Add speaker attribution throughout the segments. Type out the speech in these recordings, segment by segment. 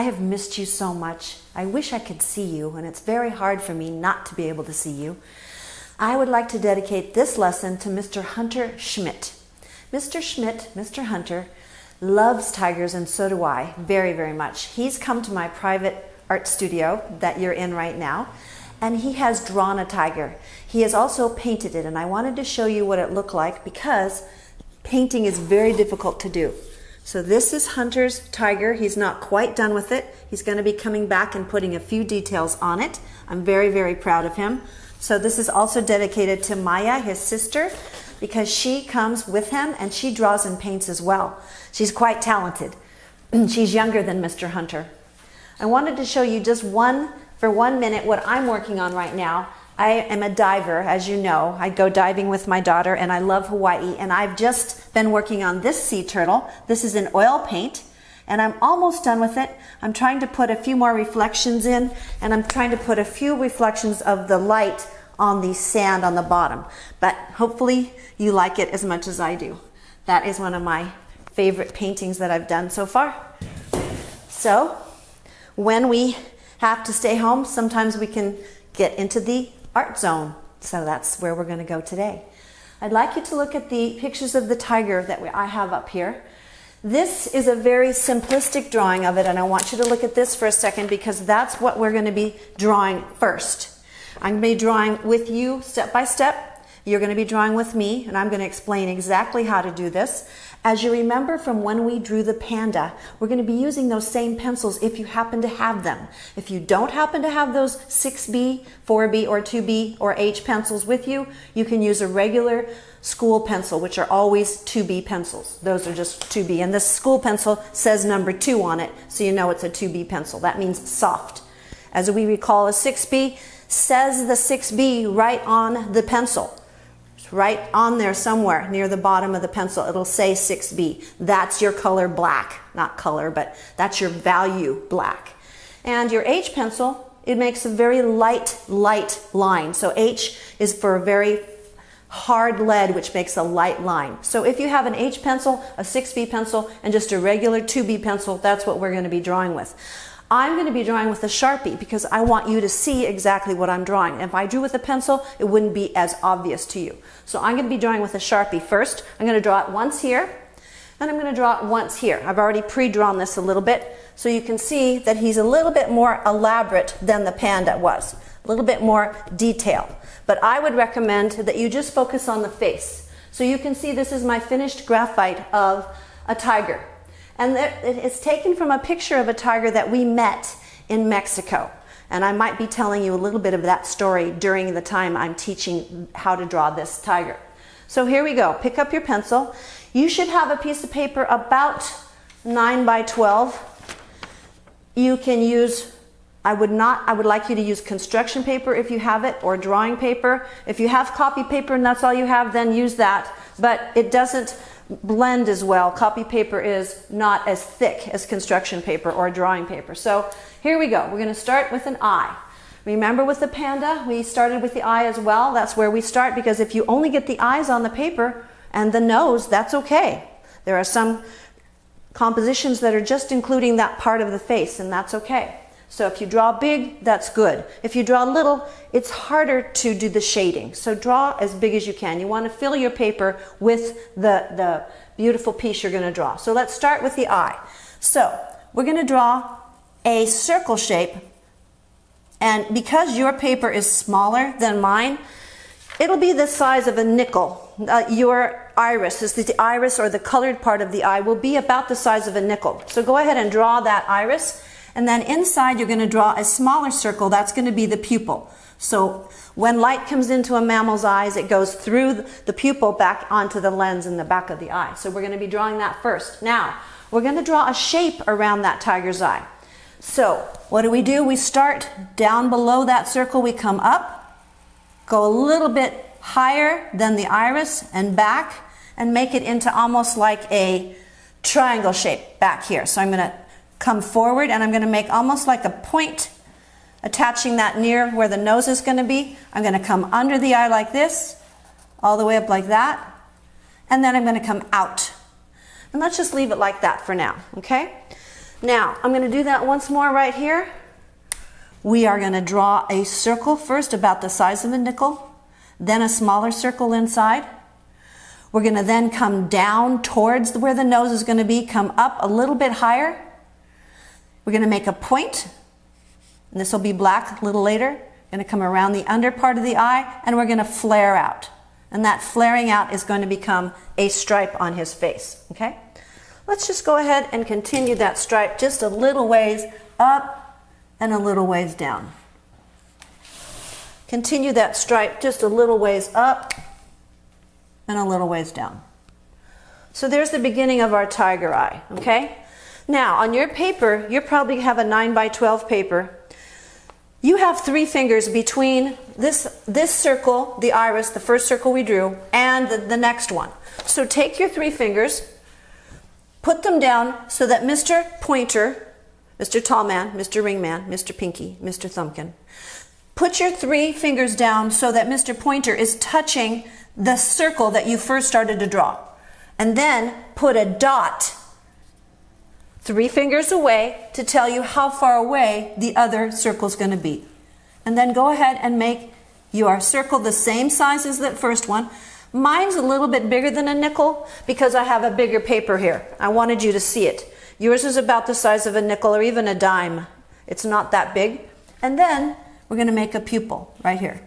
Speaker 1: I have missed you so much. I wish I could see you, and it's very hard for me not to be able to see you. I would like to dedicate this lesson to Mr. Hunter Schmidt. Mr. Hunter, loves tigers, and so do I, very, very much. He's come to my private art studio that you're in right now, and he has drawn a tiger. He has also painted it, and I wanted to show you what it looked like because painting is very difficult to do. So this is Hunter's tiger. He's not quite done with it. He's going to be coming back and putting a few details on it. I'm very, very proud of him. So this is also dedicated to Maya, his sister, because she comes with him and she draws and paints as well. She's quite talented. She's younger than Mr. Hunter. I wanted to show you just for 1 minute what I'm working on right now. I am a diver, as you know. I go diving with my daughter, and I love Hawaii. And I've just been working on this sea turtle. This is an oil paint, and I'm almost done with it. I'm trying to put a few more reflections in, and I'm trying to put a few reflections of the light on the sand on the bottom. But hopefully you like it as much as I do. That is one of my favorite paintings that I've done so far. So when we have to stay home, sometimes we can get into the art zone. So that's where we're going to go today. I'd like you to look at the pictures of the tiger that I have up here. This is a very simplistic drawing of it, and I want you to look at this for a second because that's what we're going to be drawing first. I'm going to be drawing with you step by step. You're going to be drawing with me, and I'm going to explain exactly how to do this. As you remember from when we drew the panda, we're going to be using those same pencils if you happen to have them. If you don't happen to have those 6B, 4B, or 2B, or H pencils with you, you can use a regular school pencil, which are always 2B pencils. Those are just 2B. And this school pencil says number 2 on it, so you know it's a 2B pencil. That means soft. As we recall, a 6B says the 6B right on the pencil. Right on there somewhere near the bottom of the pencil, it'll say 6B. That's your color black. Not color, but that's your value black. And your H pencil, it makes a very light line. So H is for a very hard lead, which makes a light line. So if you have an H pencil, a 6B pencil, and just a regular 2B pencil, that's what we're going to be drawing with. I'm going to be drawing with a Sharpie because I want you to see exactly what I'm drawing. If I drew with a pencil, it wouldn't be as obvious to you. So I'm going to be drawing with a Sharpie first. I'm going to draw it once here, and I'm going to draw it once here. I've already pre-drawn this a little bit, so you can see that he's a little bit more elaborate than the panda was. A little bit more detail. But I would recommend that you just focus on the face. So you can see this is my finished graphite of a tiger. And it's taken from a picture of a tiger that we met in Mexico. And I might be telling you a little bit of that story during the time I'm teaching how to draw this tiger. So here we go. Pick up your pencil. You should have a piece of paper about 9 by 12. You can use, I would like you to use construction paper if you have it, or drawing paper. If you have copy paper and that's all you have, then use that. But it doesn't blend as well. Copy paper is not as thick as construction paper or drawing paper. So here we go. We're going to start with an eye. Remember with the panda, we started with the eye as well. That's where we start, because if you only get the eyes on the paper and the nose, that's okay. There are some compositions that are just including that part of the face, and that's okay. So if you draw big, that's good. If you draw little, it's harder to do the shading. So draw as big as you can. You want to fill your paper with the beautiful piece you're going to draw. So let's start with the eye. So we're going to draw a circle shape. And because your paper is smaller than mine, it'll be the size of a nickel. Your iris, the iris or the colored part of the eye, will be about the size of a nickel. So go ahead and draw that iris. And then inside you're going to draw a smaller circle. That's going to be the pupil. So when light comes into a mammal's eyes, it goes through the pupil back onto the lens in the back of the eye. So we're going to be drawing that first. Now, we're going to draw a shape around that tiger's eye. So what do? We start down below that circle. We come up, go a little bit higher than the iris and back, and make it into almost like a triangle shape back here. So I'm going to come forward, and I'm going to make almost like a point, attaching that near where the nose is going to be. I'm going to come under the eye like this, all the way up like that, and then I'm going to come out. And let's just leave it like that for now, okay? Now, I'm going to do that once more right here. We are going to draw a circle first about the size of a nickel, then a smaller circle inside. We're going to then come down towards where the nose is going to be, come up a little bit higher. We're going to make a point, and this will be black a little later. We're going to come around the under part of the eye, and we're going to flare out. And that flaring out is going to become a stripe on his face, okay? Let's just go ahead and continue that stripe just a little ways up and a little ways down. Continue that stripe just a little ways up and a little ways down. So there's the beginning of our tiger eye, okay? Now, on your paper, you probably have a 9 by 12 paper. You have 3 fingers between this circle, the iris, the first circle we drew, and the next one. So take your 3 fingers, put them down so that Mr. Pointer, Mr. Tallman, Mr. Ringman, Mr. Pinky, Mr. Thumbkin, put your 3 fingers down so that Mr. Pointer is touching the circle that you first started to draw. And then put a dot 3 fingers away to tell you how far away the other circle is going to be. And then go ahead and make your circle the same size as that first one. Mine's a little bit bigger than a nickel because I have a bigger paper here. I wanted you to see it. Yours is about the size of a nickel or even a dime. It's not that big. And then we're going to make a pupil right here.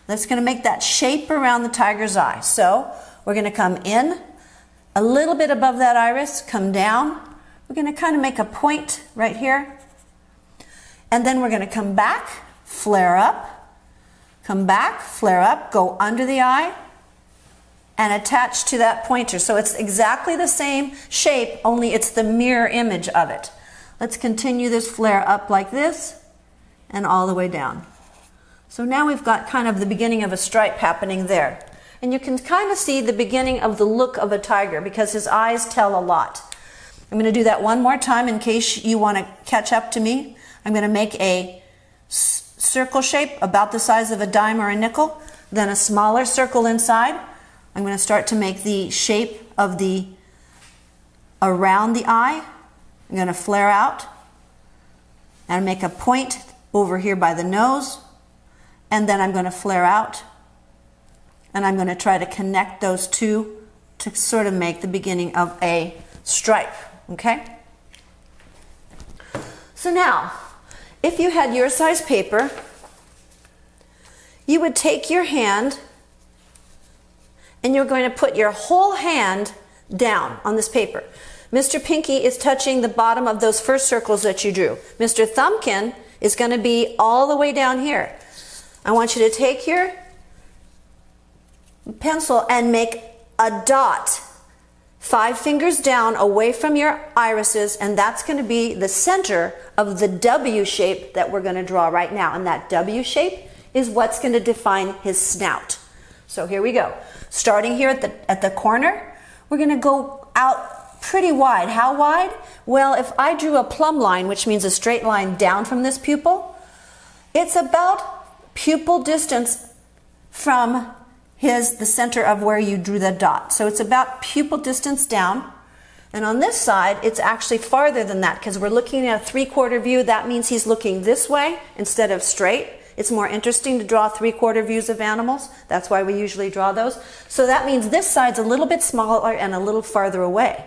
Speaker 1: That's going to make that shape around the tiger's eye. So we're going to come in a little bit above that iris, come down. We're going to kind of make a point right here. And then we're going to come back, flare up, come back, flare up, go under the eye, and attach to that pointer. So it's exactly the same shape, only it's the mirror image of it. Let's continue this flare up like this and all the way down. So now we've got kind of the beginning of a stripe happening there. And you can kind of see the beginning of the look of a tiger because his eyes tell a lot. I'm going to do that one more time in case you want to catch up to me. I'm going to make a circle shape about the size of a dime or a nickel, then a smaller circle inside. I'm going to start to make the shape of the around the eye. I'm going to flare out and make a point over here by the nose, and then I'm going to flare out, and I'm going to try to connect those two to sort of make the beginning of a stripe, okay? So now, if you had your size paper, you would take your hand and you're going to put your whole hand down on this paper. Mr. Pinky is touching the bottom of those first circles that you drew. Mr. Thumbkin is going to be all the way down here. I want you to take your pencil and make a dot 5 fingers down away from your irises, and that's going to be the center of the W shape that we're going to draw right now. And that W shape is what's going to define his snout. So here we go. Starting here at the corner, we're going to go out pretty wide. How wide? Well, if I drew a plumb line, which means a straight line down from this pupil, it's about pupil distance from the center of where you drew the dot. So it's about pupil distance down. And on this side, it's actually farther than that because we're looking at a 3/4 view. That means he's looking this way instead of straight. It's more interesting to draw 3/4 views of animals. That's why we usually draw those. So that means this side's a little bit smaller and a little farther away.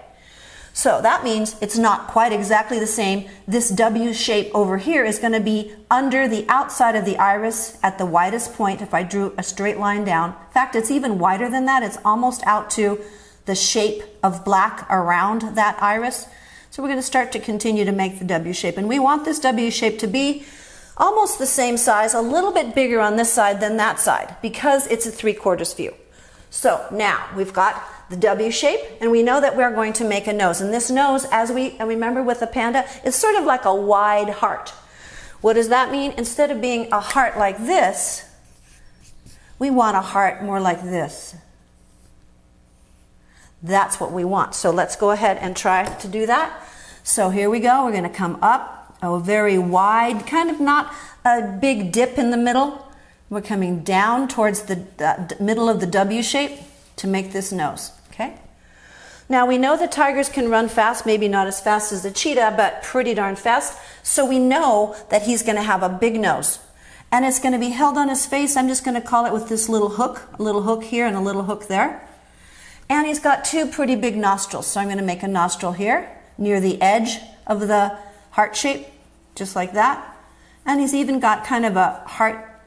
Speaker 1: So that means it's not quite exactly the same. This W shape over here is going to be under the outside of the iris at the widest point if I drew a straight line down. In fact, it's even wider than that. It's almost out to the shape of black around that iris. So we're going to start to continue to make the W shape. And we want this W shape to be almost the same size, a little bit bigger on this side than that side because it's a 3/4 view. So now we've got the W shape, and we know that we're going to make a nose. And this nose, as we remember with the panda, is sort of like a wide heart. What does that mean? Instead of being a heart like this, we want a heart more like this. That's what we want. So let's go ahead and try to do that. So here we go. We're going to come up a very wide, kind of not a big dip in the middle. We're coming down towards the middle of the W shape to make this nose, okay? Now we know that tigers can run fast, maybe not as fast as the cheetah, but pretty darn fast. So we know that he's going to have a big nose. And it's going to be held on his face. I'm just going to call it with this little hook. A little hook here and a little hook there. And he's got two pretty big nostrils. So I'm going to make a nostril here near the edge of the heart shape, just like that. And he's even got kind of a heart,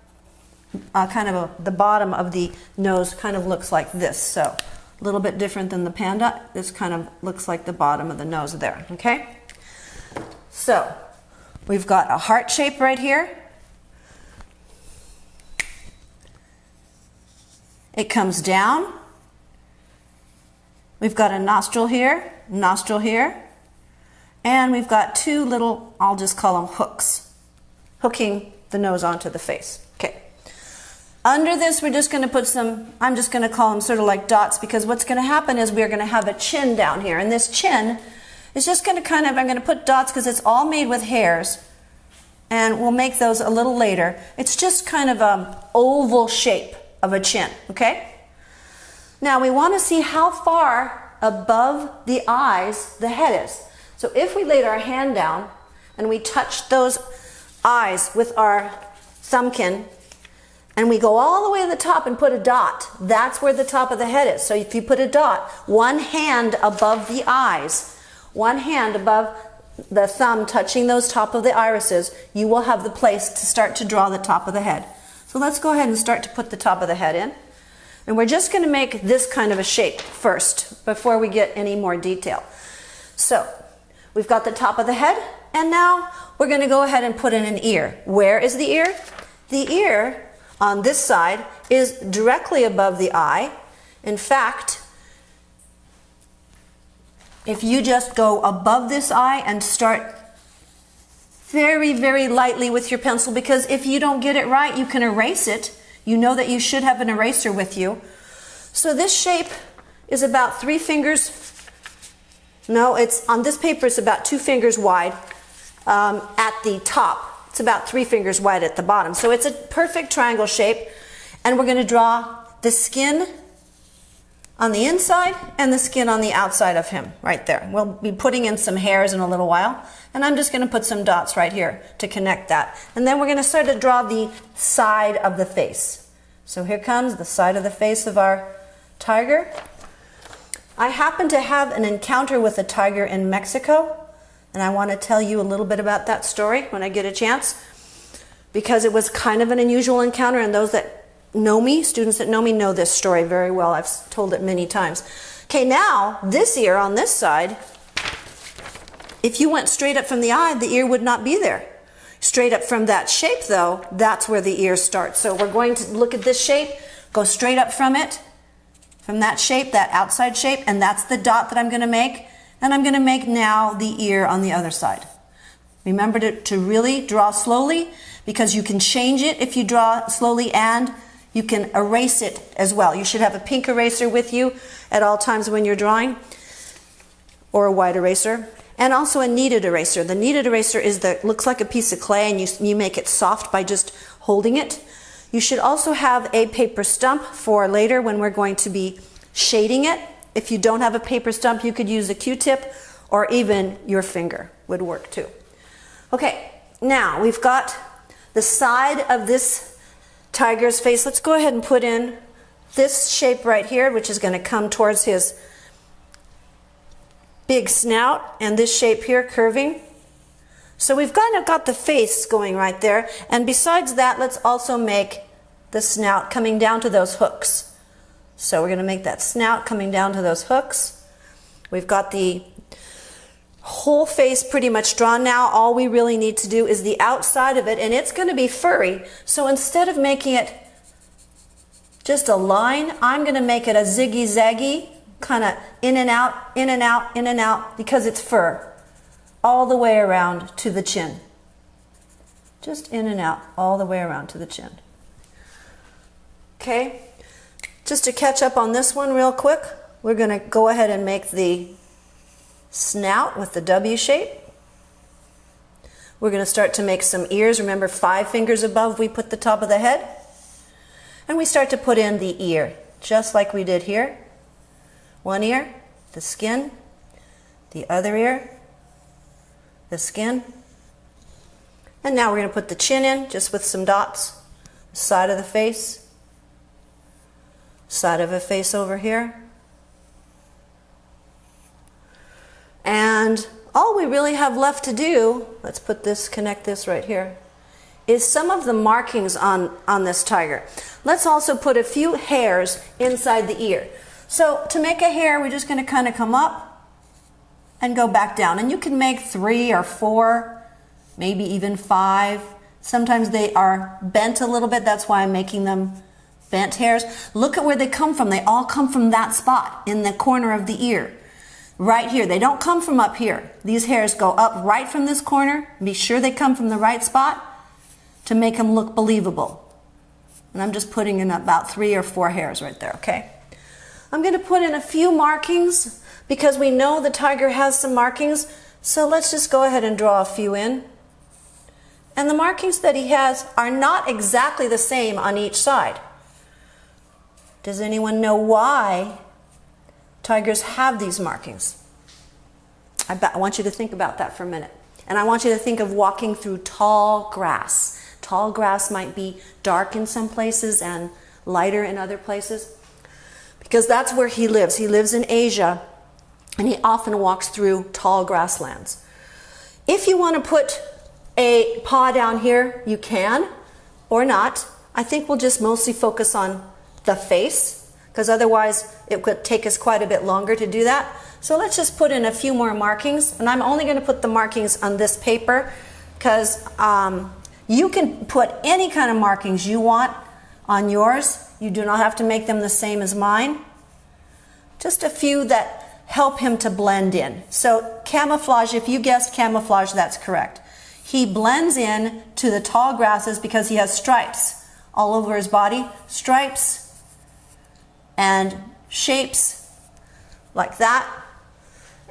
Speaker 1: the bottom of the nose kind of looks like this. So a little bit different than the panda. This kind of looks like the bottom of the nose there, okay? So we've got a heart shape right here. It comes down. We've got a nostril here, and we've got two little, I'll just call them hooks, hooking the nose onto the face. Okay. Under this, we're just going to put some, I'm just going to call them sort of like dots, because what's going to happen is we're going to have a chin down here, and this chin is just going to I'm going to put dots because it's all made with hairs, and we'll make those a little later. It's just kind of an oval shape of a chin, okay? Now we want to see how far above the eyes the head is. So if we laid our hand down and we touched those eyes with our thumbkin and we go all the way to the top and put a dot, that's where the top of the head is. So if you put a dot, one hand above the eyes, one hand above the thumb touching those top of the irises, you will have the place to start to draw the top of the head. So let's go ahead and start to put the top of the head in. And we're just going to make this kind of a shape first before we get any more detail. So we've got the top of the head, and now we're going to go ahead and put in an ear. Where is the ear? The ear on this side is directly above the eye. In fact, if you just go above this eye and start very, very lightly with your pencil, because if you don't get it right, you can erase it. You know that you should have an eraser with you. So this shape is about 3 fingers. No, it's on this paper, it's about 2 fingers wide at the top. It's about 3 fingers wide at the bottom. So it's a perfect triangle shape. And we're going to draw the skin on the inside and the skin on the outside of him right there. We'll be putting in some hairs in a little while, and I'm just going to put some dots right here to connect that. And then we're going to start to draw the side of the face. So here comes the side of the face of our tiger. I happen to have an encounter with a tiger in Mexico, and I want to tell you a little bit about that story when I get a chance, because it was kind of an unusual encounter, and those that know me, students that know me, know this story very well. I've told it many times. Okay, now this ear on this side, if you went straight up from the eye, the ear would not be there. Straight up from that shape though, that's where the ear starts. So we're going to look at this shape, go straight up from it, from that shape, that outside shape, and that's the dot that I'm going to make. And I'm going to make now the ear on the other side. Remember to really draw slowly, because you can change it if you draw slowly, and you can erase it as well. You should have a pink eraser with you at all times when you're drawing, or a white eraser, and also a kneaded eraser. The kneaded eraser is looks like a piece of clay, and you make it soft by just holding it. You should also have a paper stump for later when we're going to be shading it. If you don't have a paper stump, you could use a Q-tip, or even your finger would work too. Okay, now we've got the side of this tiger's face. Let's go ahead and put in this shape right here, which is going to come towards his big snout, and this shape here curving. So we've kind of got the face going right there, and besides that, let's also make the snout coming down to those hooks. So we're going to make that snout coming down to those hooks. We've got the whole face pretty much drawn now. All we really need to do is the outside of it, and it's going to be furry. So instead of making it just a line, I'm going to make it a ziggy-zaggy, kind of in and out, in and out, in and out, because it's fur, all the way around to the chin. Just in and out, all the way around to the chin. Okay, just to catch up on this one real quick, we're going to go ahead and make the snout with the W shape. We're going to start to make some ears. Remember, 5 fingers above we put the top of the head. And we start to put in the ear, just like we did here. 1 ear, the skin, the other ear, the skin. And now we're going to put the chin in, just with some dots. Side of the face, side of a face over here. And all we really have left to do, let's put this, connect this right here, is some of the markings on this tiger. Let's also put a few hairs inside the ear. So to make a hair, we're just going to kind of come up and go back down. And you can make 3 or 4, maybe even 5. Sometimes they are bent a little bit. That's why I'm making them bent hairs. Look at where they come from. They all come from that spot in the corner of the ear. Right here. They don't come from up here. These hairs go up right from this corner. Be sure they come from the right spot to make them look believable. And I'm just putting in about 3 or 4 hairs right there, okay? I'm going to put in a few markings because we know the tiger has some markings. So let's just go ahead and draw a few in. And the markings that he has are not exactly the same on each side. Does anyone know why tigers have these markings? I want you to think about that for a minute. And I want you to think of walking through tall grass. Tall grass might be dark in some places and lighter in other places. Because that's where he lives. He lives in Asia, and he often walks through tall grasslands. If you want to put a paw down here, you can, or not. I think we'll just mostly focus on the face, because otherwise it could take us quite a bit longer to do that. So let's just put in a few more markings, and I'm only going to put the markings on this paper, because you can put any kind of markings you want on yours. You do not have to make them the same as mine. Just a few that help him to blend in. So camouflage, if you guessed camouflage, that's correct. He blends in to the tall grasses because he has stripes all over his body. Stripes and shapes like that.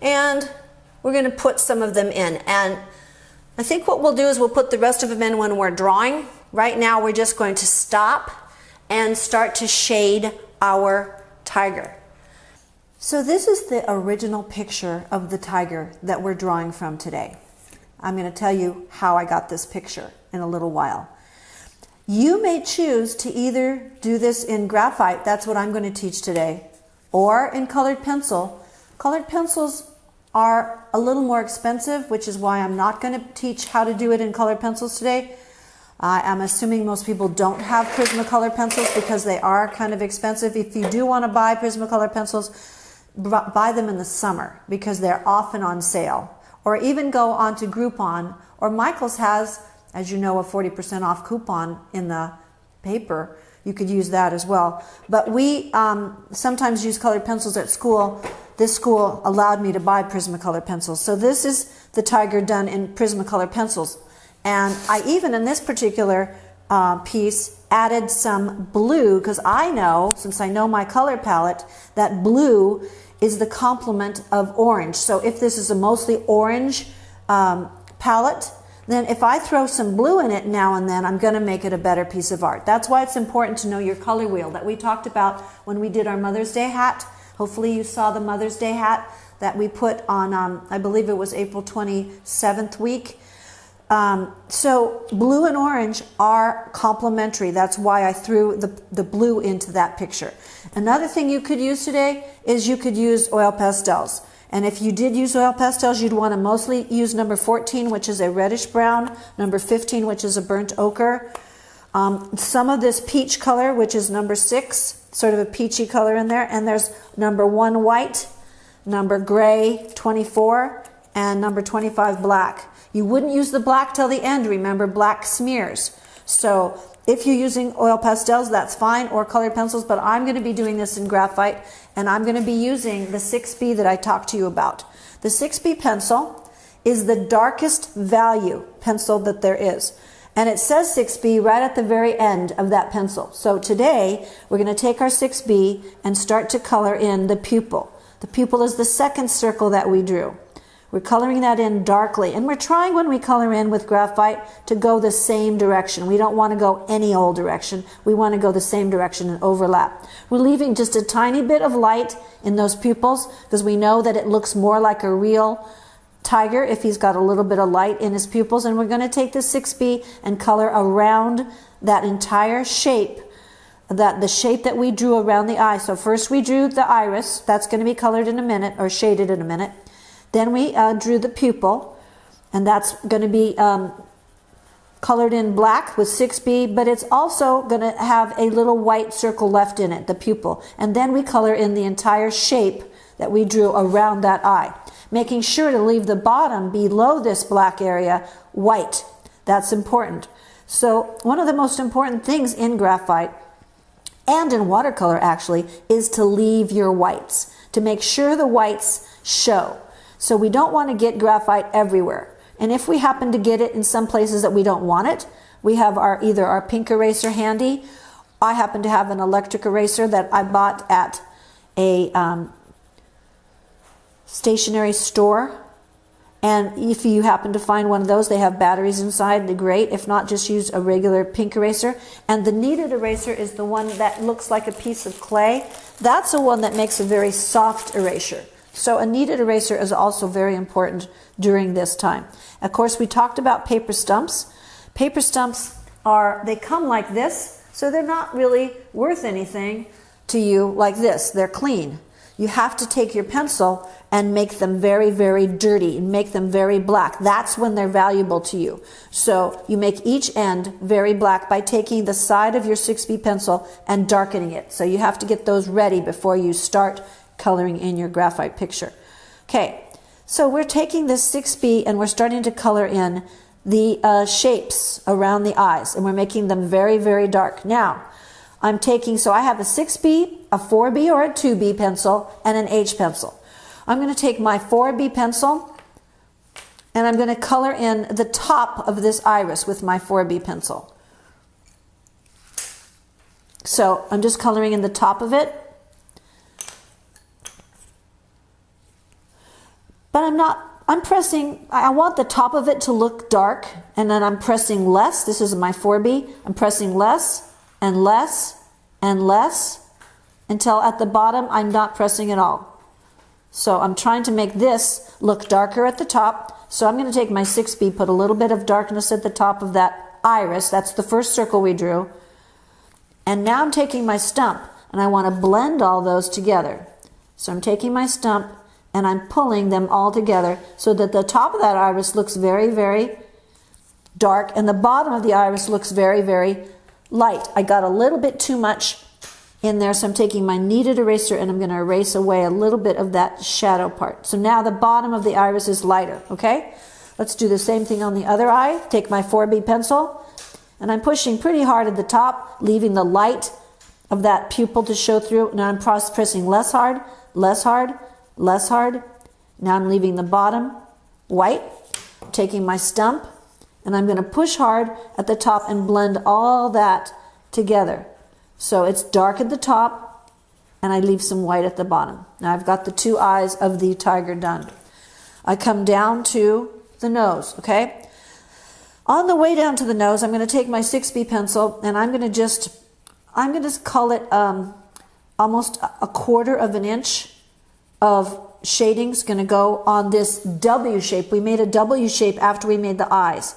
Speaker 1: And we're going to put some of them in. And I think what we'll do is we'll put the rest of them in when we're drawing. Right now we're just going to stop and start to shade our tiger. So this is the original picture of the tiger that we're drawing from today. I'm going to tell you how I got this picture in a little while. You may choose to either do this in graphite, that's what I'm going to teach today, or in colored pencil. Colored pencils are a little more expensive, which is why I'm not going to teach how to do it in colored pencils today. I'm assuming most people don't have Prismacolor pencils because they are kind of expensive. If you do want to buy Prismacolor pencils, buy them in the summer because they're often on sale. Or even go on to Groupon, or Michaels has, as you know, a 40% off coupon in the paper. You could use that as well. But we sometimes use colored pencils at school. This school allowed me to buy Prismacolor pencils. So this is the tiger done in Prismacolor pencils. And I even, in this particular piece, added some blue, because I know, since I know my color palette, that blue is the complement of orange. So if this is a mostly orange palette, then if I throw some blue in it now and then, I'm going to make it a better piece of art. That's why it's important to know your color wheel that we talked about when we did our Mother's Day hat. Hopefully you saw the Mother's Day hat that we put on, I believe it was April 27th week. So blue and orange are complementary. That's why I threw the blue into that picture. Another thing you could use today is you could use oil pastels. And if you did use oil pastels, you'd want to mostly use number 14, which is a reddish brown, number 15, which is a burnt ochre. Some of this peach color, which is number 6, sort of a peachy color in there. And there's number 1 white, number gray 24, and number 25 black. You wouldn't use the black till the end. Remember, black smears. So if you're using oil pastels, that's fine, or colored pencils, but I'm going to be doing this in graphite, and I'm going to be using the 6B that I talked to you about. The 6B pencil is the darkest value pencil that there is. And it says 6B right at the very end of that pencil. So today, we're going to take our 6B and start to color in the pupil. The pupil is the second circle that we drew.
Speaker 2: We're coloring that in darkly. And we're trying when we color in with graphite to go the same direction. We don't want to go any old direction. We want to go the same direction and overlap. We're leaving just a tiny bit of light in those pupils because we know that it looks more like a real tiger if he's got a little bit of light in his pupils. And we're going to take the 6B and color around that entire shape, the shape that we drew around the eye. So first we drew the iris. That's going to be colored in a minute, or shaded in a minute. Then we drew the pupil, and that's going to be colored in black with 6B, but it's also going to have a little white circle left in it, the pupil. And then we color in the entire shape that we drew around that eye, making sure to leave the bottom below this black area white. That's important. So one of the most important things in graphite, and in watercolor actually, is to leave your whites, to make sure the whites show. So we don't want to get graphite everywhere. And if we happen to get it in some places that we don't want it, we have either our pink eraser handy. I happen to have an electric eraser that I bought at a stationery store. And if you happen to find one of those, they have batteries inside, they're great. If not, just use a regular pink eraser. And the kneaded eraser is the one that looks like a piece of clay. That's the one that makes a very soft erasure. So a kneaded eraser is also very important during this time. Of course, we talked about paper stumps. Paper stumps they come like this, so they're not really worth anything to you like this. They're clean. You have to take your pencil and make them very, very dirty and make them very black. That's when they're valuable to you. So you make each end very black by taking the side of your 6B pencil and darkening it. So you have to get those ready before you start coloring in your graphite picture. Okay, so we're taking this 6B and we're starting to color in the shapes around the eyes, and we're making them very, very dark. Now, so I have a 6B, a 4B or a 2B pencil, and an H pencil. I'm going to take my 4B pencil and I'm going to color in the top of this iris with my 4B pencil. So I'm just coloring in the top of it. But I want the top of it to look dark, and then I'm pressing less. This is my 4B. I'm pressing less and less and less until at the bottom I'm not pressing at all. So I'm trying to make this look darker at the top. So I'm going to take my 6B, put a little bit of darkness at the top of that iris. That's the first circle we drew. And now I'm taking my stump, and I want to blend all those together. So I'm taking my stump and I'm pulling them all together so that the top of that iris looks very, very dark and the bottom of the iris looks very, very light. I got a little bit too much in there, so I'm taking my kneaded eraser and I'm going to erase away a little bit of that shadow part. So now the bottom of the iris is lighter, okay? Let's do the same thing on the other eye. Take my 4B pencil and I'm pushing pretty hard at the top, leaving the light of that pupil to show through. Now I'm pressing less hard, less hard, less hard. Now I'm leaving the bottom white, taking my stump, and I'm going to push hard at the top and blend all that together. So it's dark at the top, and I leave some white at the bottom. Now I've got the two eyes of the tiger done. I come down to the nose, okay? On the way down to the nose, I'm going to take my 6B pencil, and I'm going to just call it almost a quarter of an inch of shading's going to go on this W shape. We made a W shape after we made the eyes.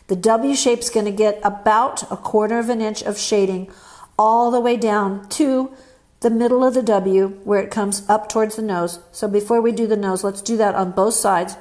Speaker 2: The W shape's going to get about a quarter of an inch of shading all the way down to the middle of the W where it comes up towards the nose. So before we do the nose, let's do that on both sides.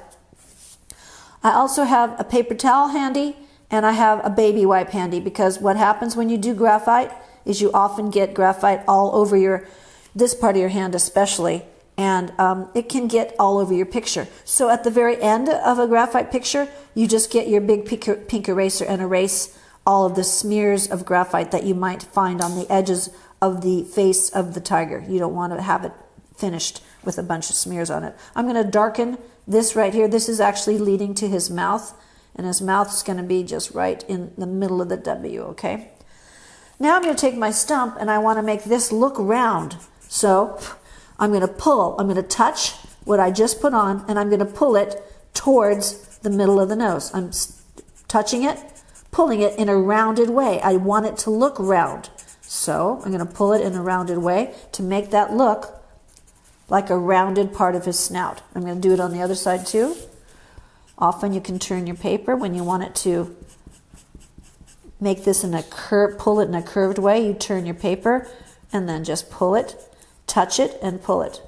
Speaker 2: I also have a paper towel handy and I have a baby wipe handy, because what happens when you do graphite is you often get graphite all over this part of your hand especially. And it can get all over your picture. So at the very end of a graphite picture, you just get your big pink eraser and erase all of the smears of graphite that you might find on the edges of the face of the tiger. You don't want to have it finished with a bunch of smears on it. I'm going to darken this right here. This is actually leading to his mouth, and his mouth is going to be just right in the middle of the W, okay? Now I'm going to take my stump, and I want to make this look round. So I'm going to touch what I just put on, and I'm going to pull it towards the middle of the nose. I'm touching it, pulling it in a rounded way. I want it to look round. So I'm going to pull it in a rounded way to make that look like a rounded part of his snout. I'm going to do it on the other side too. Often you can turn your paper when you want it to make this in a pull it in a curved way. You turn your paper and then just pull it, touch it, and pull it.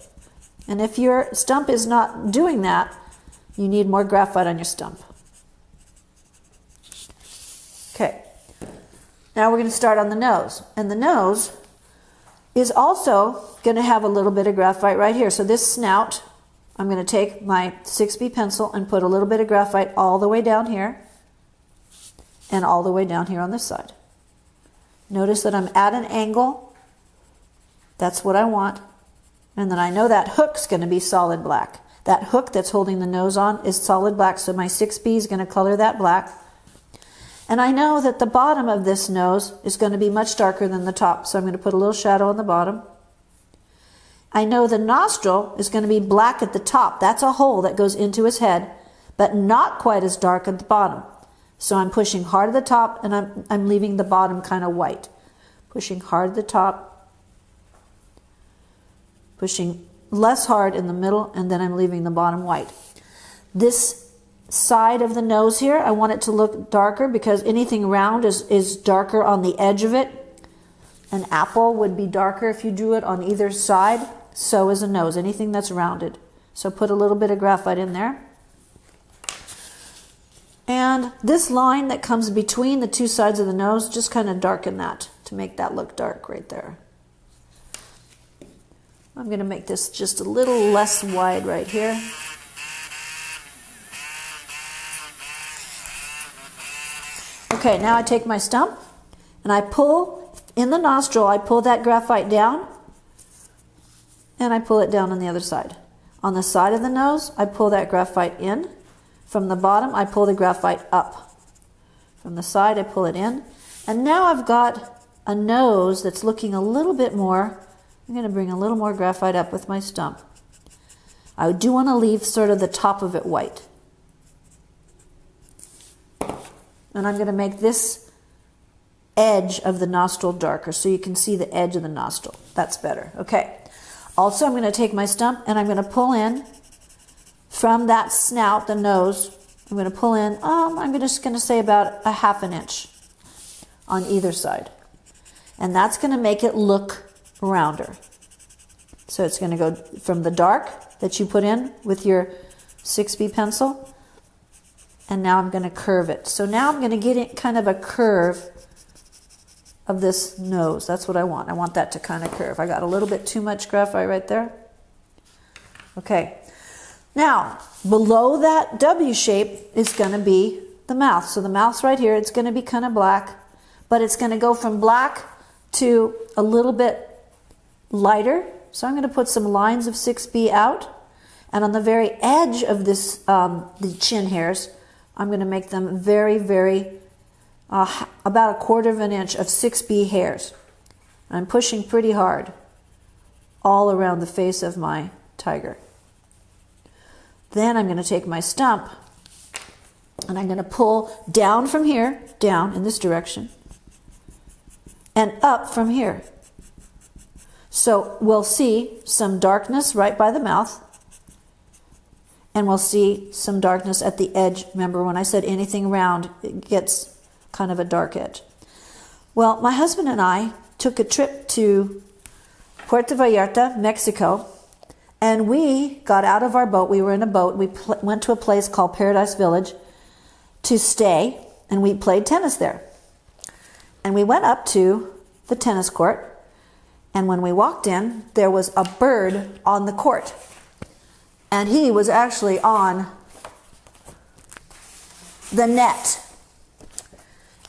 Speaker 2: And if your stump is not doing that, you need more graphite on your stump. Okay. Now we're going to start on the nose. And the nose is also going to have a little bit of graphite right here. So this snout, I'm going to take my 6B pencil and put a little bit of graphite all the way down here and all the way down here on this side. Notice that I'm at an angle. That's what I want. And then I know that hook's going to be solid black. That hook that's holding the nose on is solid black, so my 6B is going to color that black. And I know that the bottom of this nose is going to be much darker than the top, so I'm going to put a little shadow on the bottom. I know the nostril is going to be black at the top. That's a hole that goes into his head, but not quite as dark at the bottom. So I'm pushing hard at the top, and I'm leaving the bottom kind of white. Pushing hard at the top, pushing less hard in the middle, and then I'm leaving the bottom white. This side of the nose here, I want it to look darker because anything round is darker on the edge of it. An apple would be darker if you drew it on either side. So is a nose, anything that's rounded. So put a little bit of graphite in there. And this line that comes between the two sides of the nose, just kind of darken that to make that look dark right there. I'm going to make this just a little less wide right here. Okay, now I take my stump and I pull in the nostril, I pull that graphite down and I pull it down on the other side. On the side of the nose, I pull that graphite in. From the bottom, I pull the graphite up. From the side, I pull it in. And now I've got a nose that's looking a little bit more. I'm going to bring a little more graphite up with my stump. I do want to leave sort of the top of it white. And I'm going to make this edge of the nostril darker so you can see the edge of the nostril. That's better. Okay. Also, I'm going to take my stump and I'm going to pull in from that snout, the nose. I'm going to pull in, I'm just going to say about a ½ inch on either side. And that's going to make it look rounder. So it's going to go from the dark that you put in with your 6B pencil. And now I'm going to curve it. So now I'm going to get it kind of a curve of this nose. That's what I want. I want that to kind of curve. I got a little bit too much graphite right there. Okay. Now, below that W shape is going to be the mouth. So the mouth's right here. It's going to be kind of black, but it's going to go from black to a little bit lighter. So I'm going to put some lines of 6B out. And on the very edge of this, the chin hairs, I'm going to make them very, very, about a ¼ of an inch of 6B hairs. I'm pushing pretty hard all around the face of my tiger. Then I'm going to take my stump and I'm going to pull down from here, down in this direction, and up from here. So we'll see some darkness right by the mouth. And we'll see some darkness at the edge. Remember when I said anything round, it gets kind of a dark edge. Well, my husband and I took a trip to Puerto Vallarta, Mexico, and we got out of our boat. We were in a boat. We went to a place called Paradise Village to stay, and we played tennis there. And we went up to the tennis court, and when we walked in, there was a bird on the court. And he was actually on the net.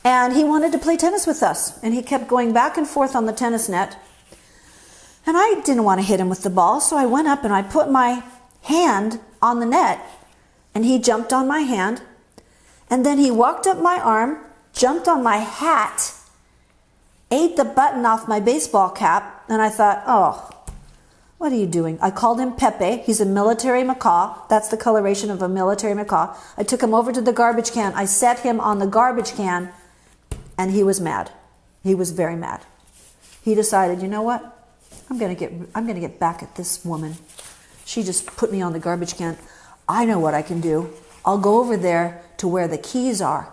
Speaker 2: And he wanted to play tennis with us. And he kept going back and forth on the tennis net. And I didn't want to hit him with the ball, so I went up and I put my hand on the net. And he jumped on my hand. And then he walked up my arm, jumped on my hat, ate the button off my baseball cap. And I thought, oh, what are you doing? I called him Pepe. He's a military macaw. That's the coloration of a military macaw. I took him over to the garbage can. I set him on the garbage can, and he was mad. He was very mad. He decided, you know what? I'm gonna get back at this woman. She just put me on the garbage can. I know what I can do. I'll go over there to where the keys are.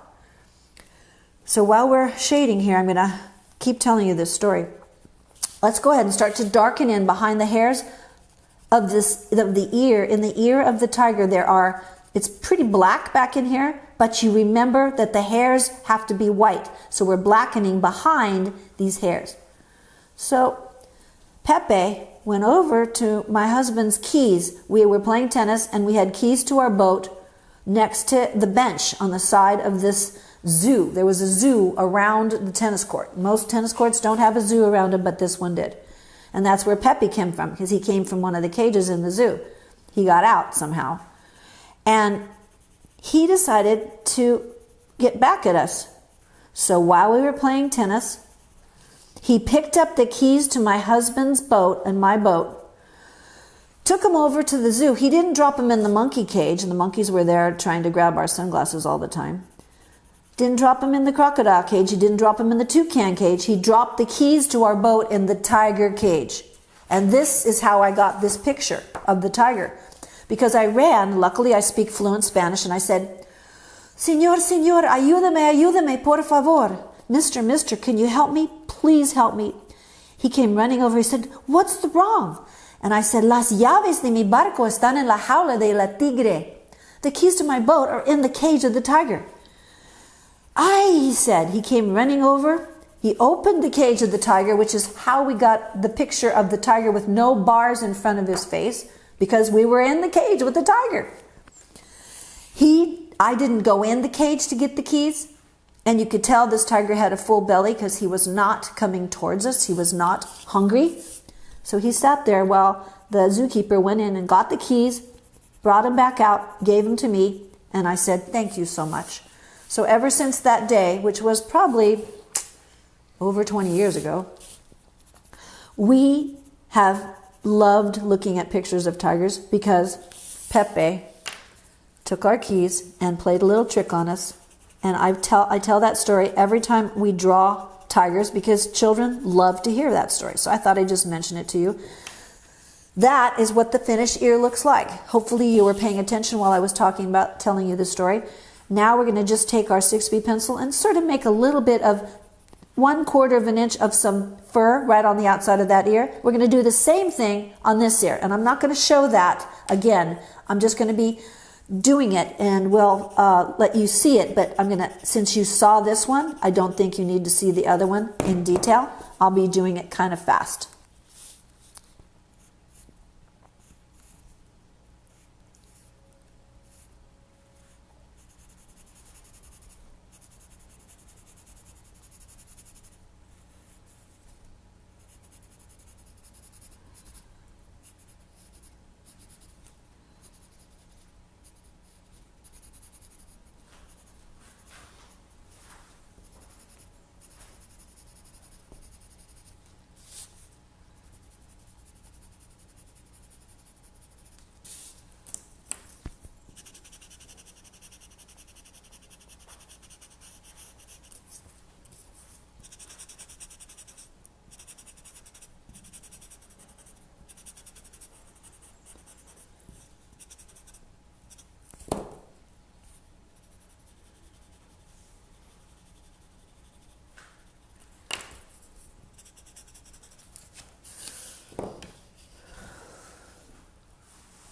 Speaker 2: So while we're shading here, I'm gonna keep telling you this story. Let's go ahead and start to darken in behind the hairs of the ear. In the ear of the tiger, it's pretty black back in here, but you remember that the hairs have to be white. So we're blackening behind these hairs. So Pepe went over to my husband's keys. We were playing tennis and we had keys to our boat next to the bench on the side of this zoo. There was a zoo around the tennis court. Most tennis courts don't have a zoo around them, but this one did. And that's where Pepe came from, because he came from one of the cages in the zoo. He got out somehow. And he decided to get back at us. So while we were playing tennis, he picked up the keys to my husband's boat and my boat, took them over to the zoo. He didn't drop them in the monkey cage, and the monkeys were there trying to grab our sunglasses all the time. Didn't drop him in the crocodile cage. He didn't drop him in the toucan cage. He dropped the keys to our boat in the tiger cage. And this is how I got this picture of the tiger. Because I ran, luckily I speak fluent Spanish, and I said, Señor, ayúdame, por favor. Mister, can you help me? Please help me. He came running over. He said, what's wrong? And I said, las llaves de mi barco están en la jaula de la tigre. The keys to my boat are in the cage of the tiger. He said. He came running over. He opened the cage of the tiger, which is how we got the picture of the tiger with no bars in front of his face, because we were in the cage with the tiger. I didn't go in the cage to get the keys, and you could tell this tiger had a full belly because he was not coming towards us. He was not hungry. So he sat there while the zookeeper went in and got the keys, brought him back out, gave them to me, and I said, thank you so much. So ever since that day, which was probably over 20 years ago, we have loved looking at pictures of tigers because Pepe took our keys and played a little trick on us. And I tell that story every time we draw tigers because children love to hear that story. So I thought I'd just mention it to you. That is what the finished ear looks like. Hopefully you were paying attention while I was telling you the story. Now we're going to just take our 6B pencil and sort of make a little bit of 1/4 of an inch of some fur right on the outside of that ear. We're going to do the same thing on this ear. And I'm not going to show that again. I'm just going to be doing it, and we'll let you see it. But since you saw this one, I don't think you need to see the other one in detail. I'll be doing it kind of fast.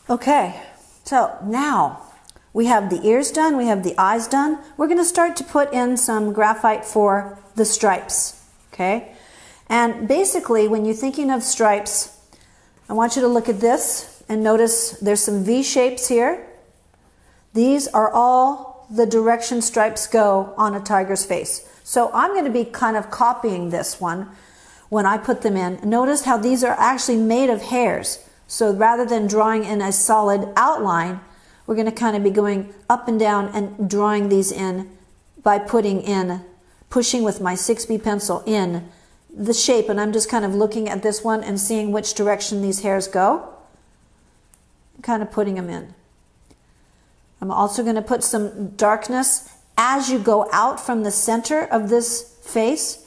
Speaker 2: Okay, so now we have the ears done, we have the eyes done. We're going to start to put in some graphite for the stripes, okay? And basically, when you're thinking of stripes, I want you to look at this and notice there's some V shapes here. These are all the direction stripes go on a tiger's face. So I'm going to be kind of copying this one when I put them in. Notice how these are actually made of hairs. So rather than drawing in a solid outline, we're going to kind of be going up and down and drawing these in by pushing with my 6B pencil in the shape, and I'm just kind of looking at this one and seeing which direction these hairs go. Kind of putting them in. I'm also going to put some darkness as you go out from the center of this face.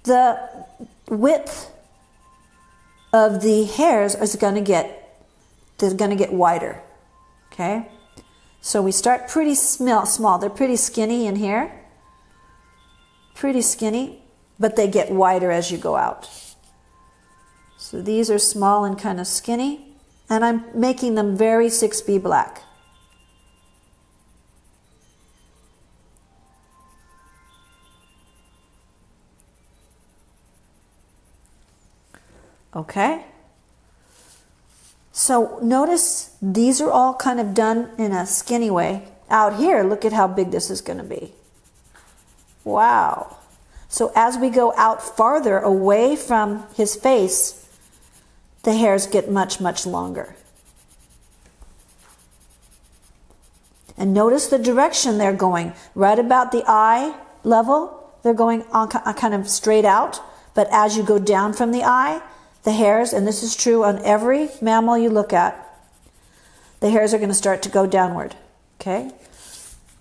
Speaker 2: The width of the hairs is going to get wider. Okay? So we start pretty small. They're pretty skinny in here. Pretty skinny, but they get wider as you go out. So these are small and kind of skinny. And I'm making them very 6B black. Okay. So notice these are all kind of done in a skinny way. Out here, look at how big this is going to be. Wow. So as we go out farther away from his face, the hairs get much, much longer. And notice the direction they're going. Right about the eye level, they're going on kind of straight out. But as you go down from the eye, the hairs, and this is true on every mammal you look at, the hairs are going to start to go downward. Okay?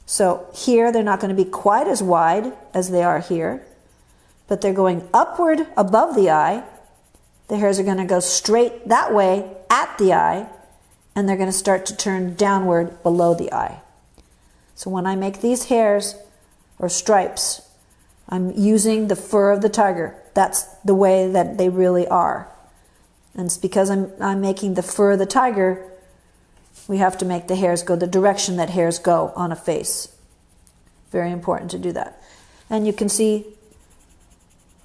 Speaker 2: So here they're not going to be quite as wide as they are here, but they're going upward above the eye. The hairs are going to go straight that way at the eye, and they're going to start to turn downward below the eye. So when I make these hairs or stripes, I'm using the fur of the tiger. That's the way that they really are. And it's because I'm making the fur of the tiger, we have to make the hairs go the direction that hairs go on a face. Very important to do that. And you can see,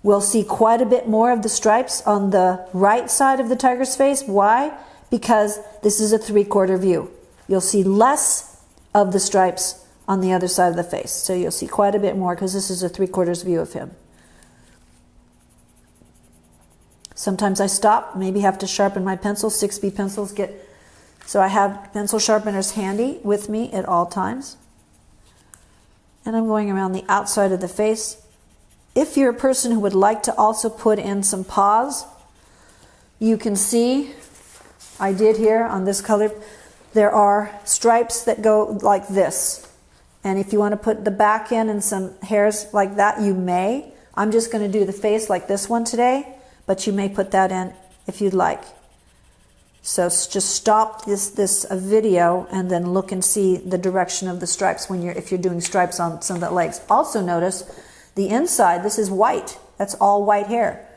Speaker 2: we'll see quite a bit more of the stripes on the right side of the tiger's face. Why? Because this is a 3/4 view. You'll see less of the stripes on the other side of the face. So you'll see quite a bit more because this is a 3/4 view of him. Sometimes I stop, maybe have to sharpen my pencil. 6B pencils get... So I have pencil sharpeners handy with me at all times. And I'm going around the outside of the face. If you're a person who would like to also put in some paws, you can see, I did here on this color, there are stripes that go like this. And if you want to put the back in and some hairs like that, you may. I'm just going to do the face like this one today, but you may put that in if you'd like. So just stop this video and then look and see the direction of the stripes if you're doing stripes on some of the legs. Also notice the inside, this is white. That's all white hair.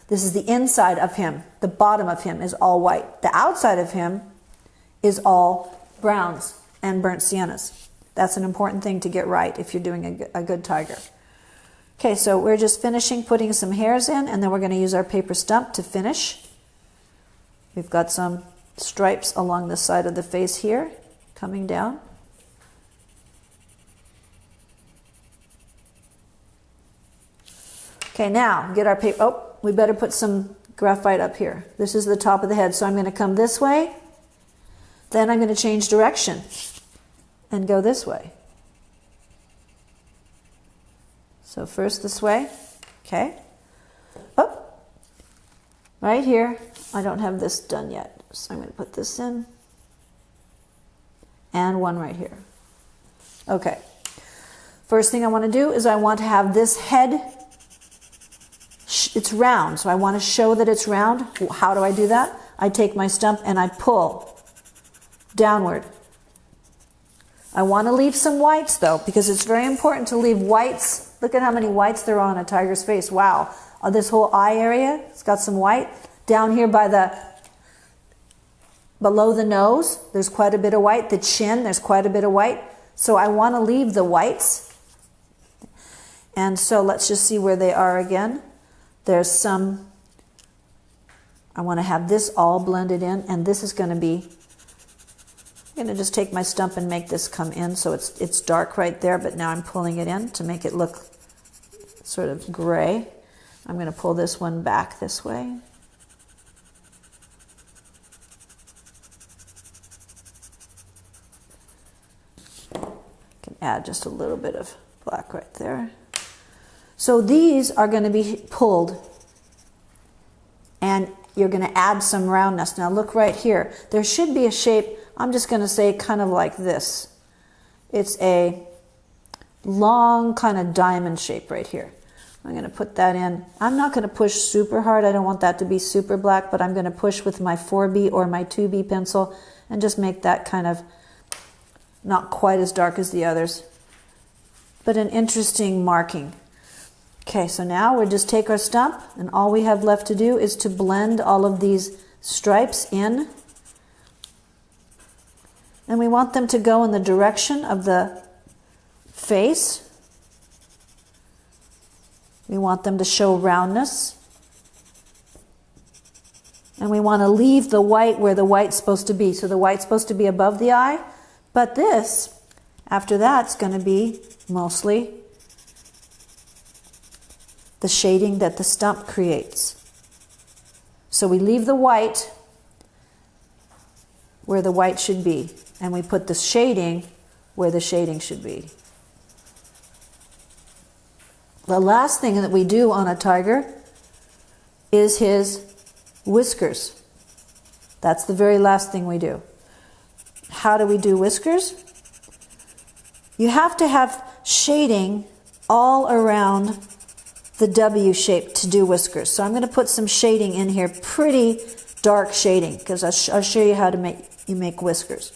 Speaker 2: This is the inside of him. The bottom of him is all white. The outside of him is all browns and burnt siennas. That's an important thing to get right if you're doing a good tiger. Okay, so we're just finishing putting some hairs in, and then we're going to use our paper stump to finish. We've got some stripes along the side of the face here, coming down. Okay, now get our paper. Oh, we better put some graphite up here. This is the top of the head, so I'm going to come this way. Then I'm going to change direction and go this way. So first this way. Okay. Oh, right here. I don't have this done yet, so I'm going to put this in. And one right here. Okay. First thing I want to do is I want to have this head, it's round, so I want to show that it's round. How do I do that? I take my stump and I pull downward. I want to leave some whites though, because it's very important to leave whites. Look at how many whites there are on a tiger's face. Wow. This whole eye area, it's got some white. Down here below the nose, there's quite a bit of white. The chin, there's quite a bit of white. So I want to leave the whites. And so let's just see where they are again. There's some, I want to have this all blended in, and this is going to be, I'm going to just take my stump and make this come in so it's dark right there, but now I'm pulling it in to make it look sort of gray. I'm going to pull this one back this way. Can add just a little bit of black right there. So these are going to be pulled, and you're going to add some roundness. Now look right here. There should be a shape, I'm just going to say kind of like this. It's a long kind of diamond shape right here. I'm going to put that in. I'm not going to push super hard. I don't want that to be super black, but I'm going to push with my 4B or my 2B pencil and just make that kind of not quite as dark as the others, but an interesting marking. Okay, so now we'll just take our stump, and all we have left to do is to blend all of these stripes in. And we want them to go in the direction of the face. We want them to show roundness. And we want to leave the white where the white's supposed to be. So the white's supposed to be above the eye, but this, after that's going to be mostly the shading that the stump creates. So we leave the white where the white should be, and we put the shading where the shading should be. The last thing that we do on a tiger is his whiskers. That's the very last thing we do. How do we do whiskers? You have to have shading all around the W shape to do whiskers. So I'm going to put some shading in here, pretty dark shading, because I'll show you how to make whiskers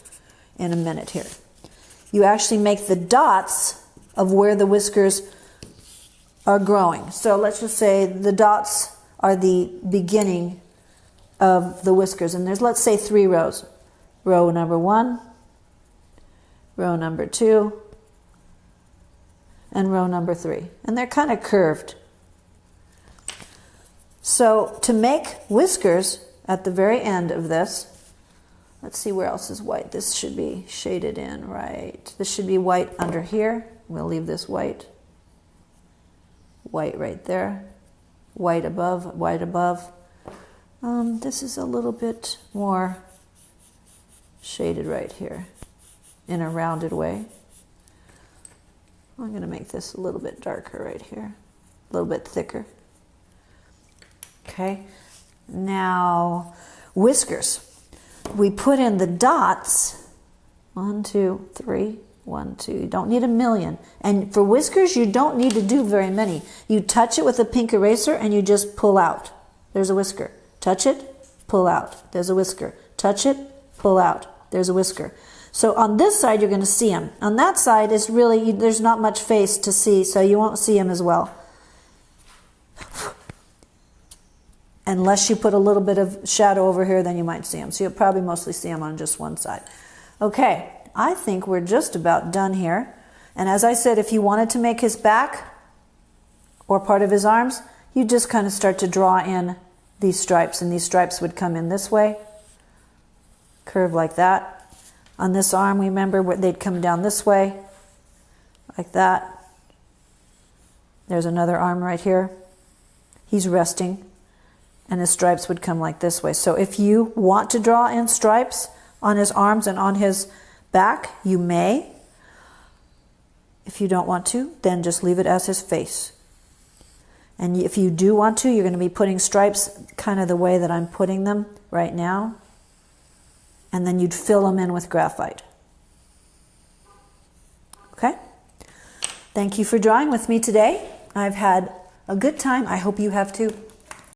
Speaker 2: in a minute here. You actually make the dots of where the whiskers are growing. So let's just say the dots are the beginning of the whiskers, and there's, let's say, 3 rows. Row number 1, row number 2, and row number 3. And they're kind of curved. So to make whiskers at the very end of this, let's see where else is white. This should be shaded in, right? This should be white under here. We'll leave this white. White right there. White above, white above. This is a little bit more shaded right here in a rounded way. I'm going to make this a little bit darker right here, a little bit thicker. Okay, now whiskers. We put in the dots, 1, 2, 3, 1, 2. You don't need a million. And for whiskers, you don't need to do very many. You touch it with a pink eraser and you just pull out. There's a whisker. Touch it, pull out. There's a whisker. Touch it, pull out. There's a whisker. So on this side, you're going to see him. On that side, is really, there's not much face to see, so you won't see him as well. Unless you put a little bit of shadow over here, then you might see him. So you'll probably mostly see him on just one side. Okay, I think we're just about done here. And as I said, if you wanted to make his back or part of his arms, you just kind of start to draw in these stripes. And these stripes would come in this way, curve like that. On this arm, remember, they'd come down this way, like that. There's another arm right here. He's resting. And his stripes would come like this way. So if you want to draw in stripes on his arms and on his back, you may. If you don't want to, then just leave it as his face. And if you do want to, you're going to be putting stripes kind of the way that I'm putting them right now. And then you'd fill them in with graphite. Okay? Thank you for drawing with me today. I've had a good time. I hope you have too.